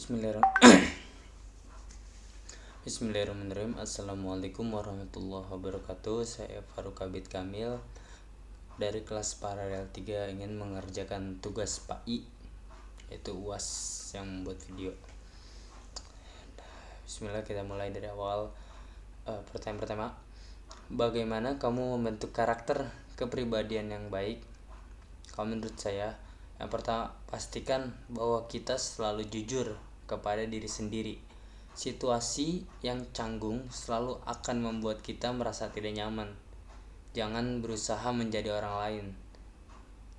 Bismillahirrahmanirrahim. Assalamualaikum warahmatullahi wabarakatuh. Saya Faruk Abid Kamil dari kelas Paralel 3 ingin mengerjakan tugas PAI, yaitu UAS yang membuat video. Bismillah, kita mulai dari awal. Pertanyaan pertama, bagaimana kamu membentuk karakter kepribadian yang baik? Kalau menurut saya, yang pertama, pastikan bahwa kita selalu jujur kepada diri sendiri. Situasi yang canggung selalu akan membuat kita merasa tidak nyaman. Jangan berusaha menjadi orang lain.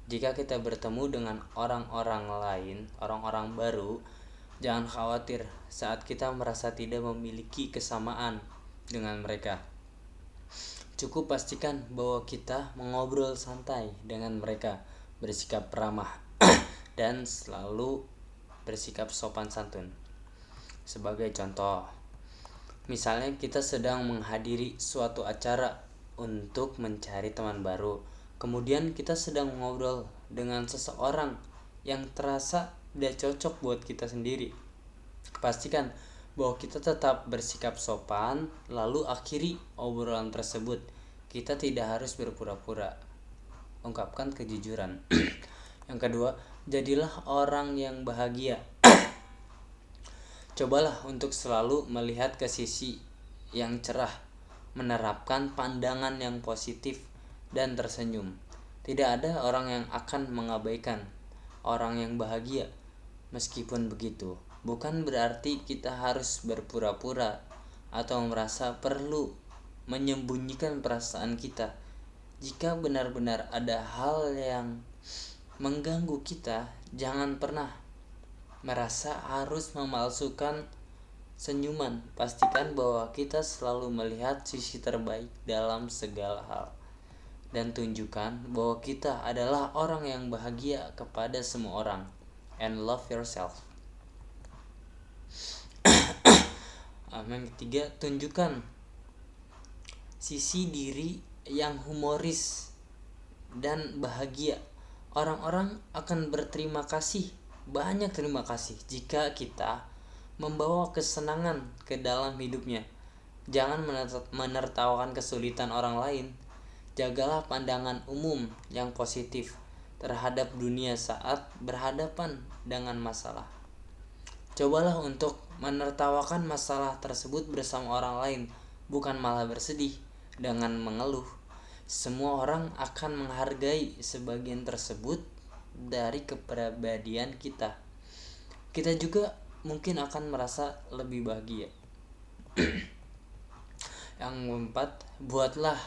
Jika kita bertemu dengan orang-orang lain, orang-orang baru, jangan khawatir saat kita merasa tidak memiliki kesamaan dengan mereka. Cukup pastikan bahwa kita mengobrol santai dengan mereka, bersikap ramah, dan selalu bersikap sopan santun. Sebagai contoh, misalnya kita sedang menghadiri suatu acara untuk mencari teman baru. Kemudian kita sedang mengobrol dengan seseorang yang terasa tidak cocok buat kita sendiri. Pastikan bahwa kita tetap bersikap sopan, lalu akhiri obrolan tersebut. Kita tidak harus berpura-pura. Ungkapkan kejujuran. Yang kedua, jadilah orang yang bahagia. Cobalah untuk selalu melihat ke sisi yang cerah, menerapkan pandangan yang positif, dan tersenyum. Tidak ada orang yang akan mengabaikan orang yang bahagia. Meskipun begitu, bukan berarti kita harus berpura-pura atau merasa perlu menyembunyikan perasaan kita. Jika benar-benar ada hal yang mengganggu kita, jangan pernah merasa harus memalsukan senyuman. Pastikan bahwa kita selalu melihat sisi terbaik dalam segala hal, dan tunjukkan bahwa kita adalah orang yang bahagia kepada semua orang. And love yourself. Yang ketiga, tunjukkan sisi diri yang humoris dan bahagia. Orang-orang akan berterima kasih, banyak terima kasih, jika kita membawa kesenangan ke dalam hidupnya. Jangan menertawakan kesulitan orang lain. Jagalah pandangan umum yang positif terhadap dunia saat berhadapan dengan masalah. Cobalah untuk menertawakan masalah tersebut bersama orang lain, bukan malah bersedih dengan mengeluh. Semua orang akan menghargai sebagian tersebut dari kepribadian kita. Kita juga mungkin akan merasa lebih bahagia. Yang keempat, buatlah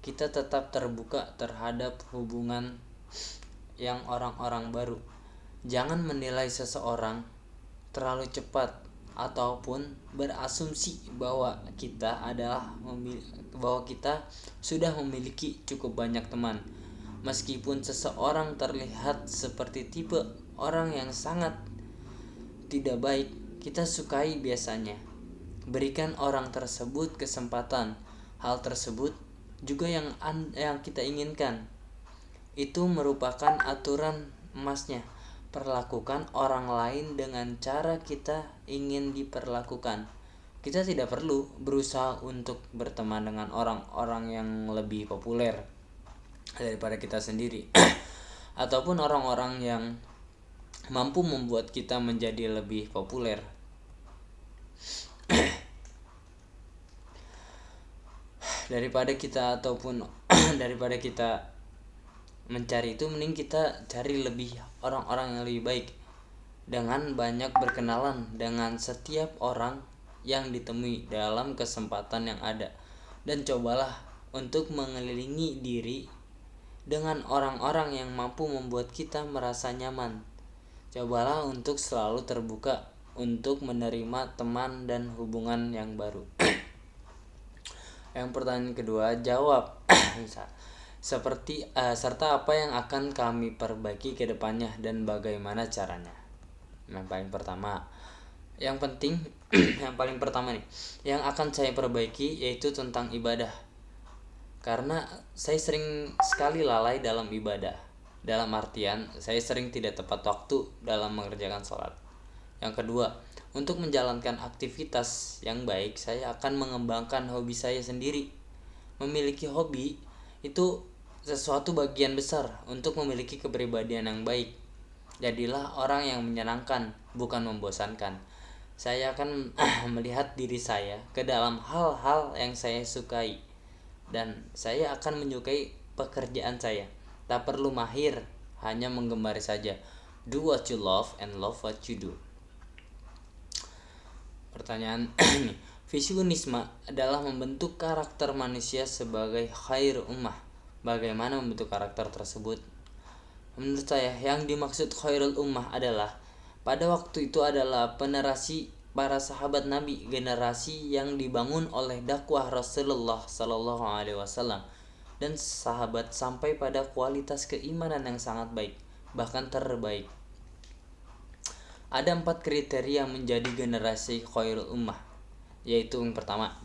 kita tetap terbuka terhadap hubungan yang orang-orang baru. Jangan menilai seseorang terlalu cepat ataupun berasumsi bahwa kita sudah memiliki cukup banyak teman. Meskipun seseorang terlihat seperti tipe orang yang sangat tidak baik kita sukai biasanya, berikan orang tersebut kesempatan. Hal tersebut juga yang kita inginkan. Itu merupakan aturan emasnya. Perlakukan orang lain dengan cara kita ingin diperlakukan. Kita tidak perlu berusaha untuk berteman dengan orang-orang yang lebih populer daripada kita sendiri ataupun orang-orang yang mampu membuat kita menjadi lebih populer. Daripada kita mencari itu, mending kita cari orang-orang yang lebih baik dengan banyak berkenalan dengan setiap orang yang ditemui dalam kesempatan yang ada, dan cobalah untuk mengelilingi diri dengan orang-orang yang mampu membuat kita merasa nyaman. Cobalah untuk selalu terbuka untuk menerima teman dan hubungan yang baru. Yang pertanyaan kedua, jawab serta apa yang akan kami perbaiki ke depannya dan bagaimana caranya. Yang paling pertama nih, yang akan saya perbaiki yaitu tentang ibadah. Karena saya sering sekali lalai dalam ibadah. Dalam artian, saya sering tidak tepat waktu dalam mengerjakan sholat. Yang kedua, Untuk menjalankan aktivitas yang baik, saya akan mengembangkan hobi saya sendiri. Memiliki hobi itu sesuatu bagian besar untuk memiliki kepribadian yang baik. Jadilah orang yang menyenangkan, bukan membosankan. Saya akan melihat diri saya ke dalam hal-hal yang saya sukai, dan saya akan menyukai pekerjaan saya. Tak perlu mahir, hanya menggemari saja. Do what you love and love what you do. Pertanyaan ini, visionisme adalah membentuk karakter manusia sebagai khair ummah. Bagaimana membentuk karakter tersebut? Menurut saya, yang dimaksud khairul ummah adalah pada waktu itu adalah generasi para sahabat Nabi, generasi yang dibangun oleh dakwah Rasulullah Sallallahu Alaihi Wasallam dan sahabat sampai pada kualitas keimanan yang sangat baik, bahkan terbaik. Ada 4 kriteria menjadi generasi khairul ummah, yaitu yang pertama,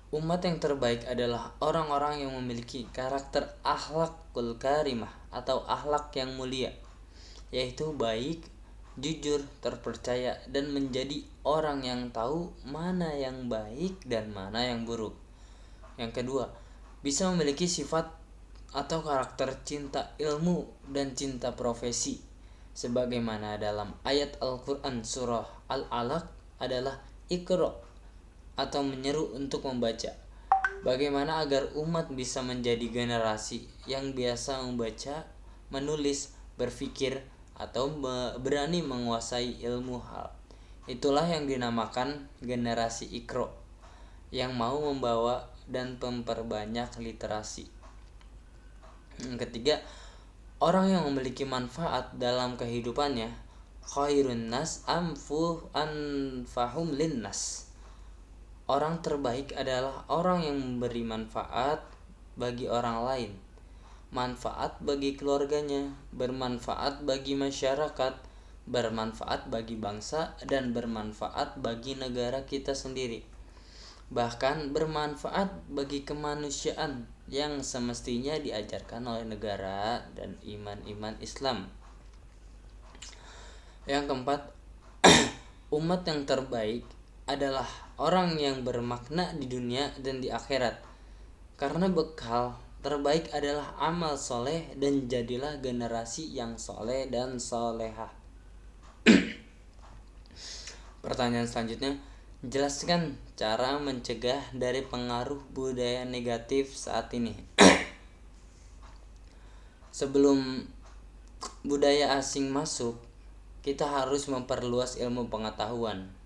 umat yang terbaik adalah orang-orang yang memiliki karakter akhlakul karimah atau akhlak yang mulia, yaitu baik, jujur, terpercaya, dan menjadi orang yang tahu mana yang baik dan mana yang buruk. Yang kedua, bisa memiliki sifat atau karakter cinta ilmu dan cinta profesi, sebagaimana dalam ayat Al-Quran surah Al-Alaq adalah Iqra atau menyeru untuk membaca. Bagaimana agar umat bisa menjadi generasi yang biasa membaca, menulis, berpikir, atau berani menguasai ilmu hal. Itulah yang dinamakan generasi Iqra, yang mau membawa dan memperbanyak literasi. Yang ketiga, orang yang memiliki manfaat dalam kehidupannya. Khairun nas anfahum linnas. Orang terbaik adalah orang yang memberi manfaat bagi orang lain, manfaat bagi keluarganya, bermanfaat bagi masyarakat, bermanfaat bagi bangsa, dan bermanfaat bagi negara kita sendiri. Bahkan bermanfaat bagi kemanusiaan yang semestinya diajarkan oleh negara dan iman-iman Islam. Yang keempat, umat yang terbaik adalah orang yang bermakna di dunia dan di akhirat. Karena bekal terbaik adalah amal soleh, dan jadilah generasi yang soleh dan solehah. Pertanyaan selanjutnya, jelaskan cara mencegah dari pengaruh budaya negatif saat ini. Sebelum budaya asing masuk, kita harus memperluas ilmu pengetahuan.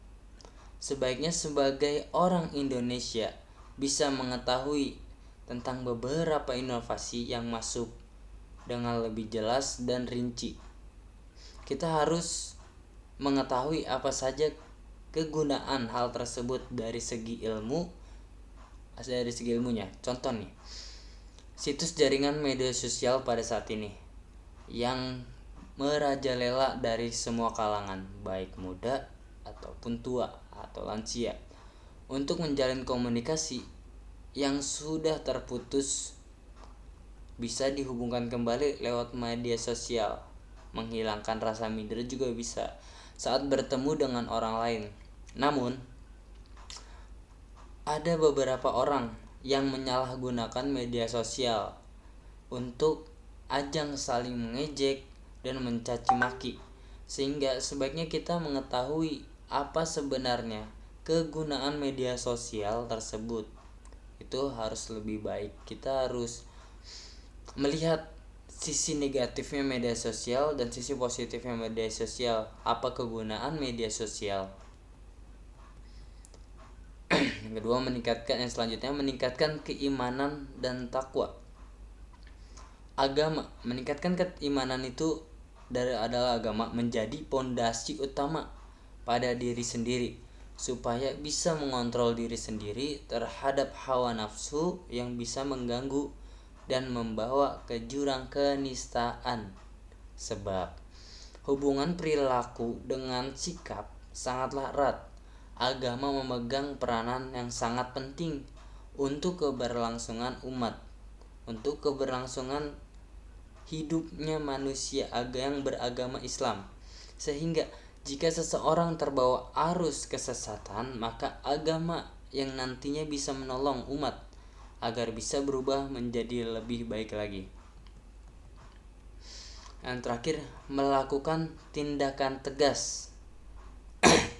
Sebaiknya sebagai orang Indonesia bisa mengetahui tentang beberapa inovasi yang masuk dengan lebih jelas dan rinci. Kita harus mengetahui apa saja kegunaan hal tersebut dari segi ilmunya. Contoh nih, situs jaringan media sosial pada saat ini yang merajalela dari semua kalangan, baik muda ataupun tua atau lansia, untuk menjalin komunikasi yang sudah terputus bisa dihubungkan kembali lewat media sosial. Menghilangkan rasa minder juga bisa saat bertemu dengan orang lain. Namun, ada beberapa orang yang menyalahgunakan media sosial untuk ajang saling mengejek dan mencaci maki, sehingga sebaiknya kita mengetahui apa sebenarnya kegunaan media sosial tersebut. Itu harus lebih baik. Kita harus melihat sisi negatifnya media sosial dan sisi positifnya media sosial. Apa kegunaan media sosial? Yang kedua, meningkatkan keimanan dan takwa. Agama, meningkatkan keimanan itu adalah agama menjadi pondasi utama pada diri sendiri, supaya bisa mengontrol diri sendiri terhadap hawa nafsu yang bisa mengganggu dan membawa ke jurang kenistaan. Sebab hubungan perilaku dengan sikap sangatlah erat. Agama memegang peranan yang sangat penting untuk keberlangsungan umat, untuk keberlangsungan hidupnya manusia yang beragama Islam, sehingga Jika seseorang terbawa arus kesesatan, maka agama yang nantinya bisa menolong umat agar bisa berubah menjadi lebih baik lagi. Yang terakhir, melakukan tindakan tegas.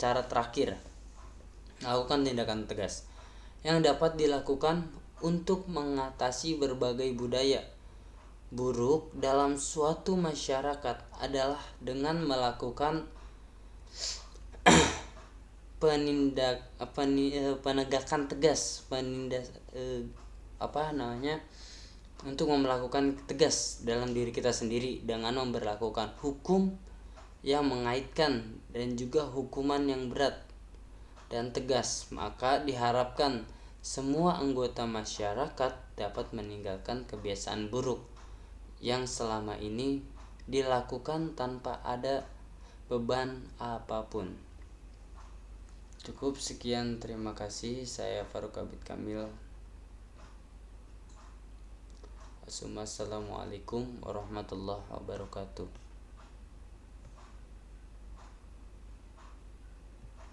Cara terakhir, melakukan tindakan tegas yang dapat dilakukan untuk mengatasi berbagai budaya buruk dalam suatu masyarakat adalah dengan melakukan penegakan tegas, untuk melakukan tegas dalam diri kita sendiri dengan memberlakukan hukum yang mengaitkan dan juga hukuman yang berat dan tegas. Maka diharapkan semua anggota masyarakat dapat meninggalkan kebiasaan buruk yang selama ini dilakukan tanpa ada beban apapun. Cukup sekian, terima kasih. Saya Faruk Abid Kamil. Assalamualaikum warahmatullahi wabarakatuh.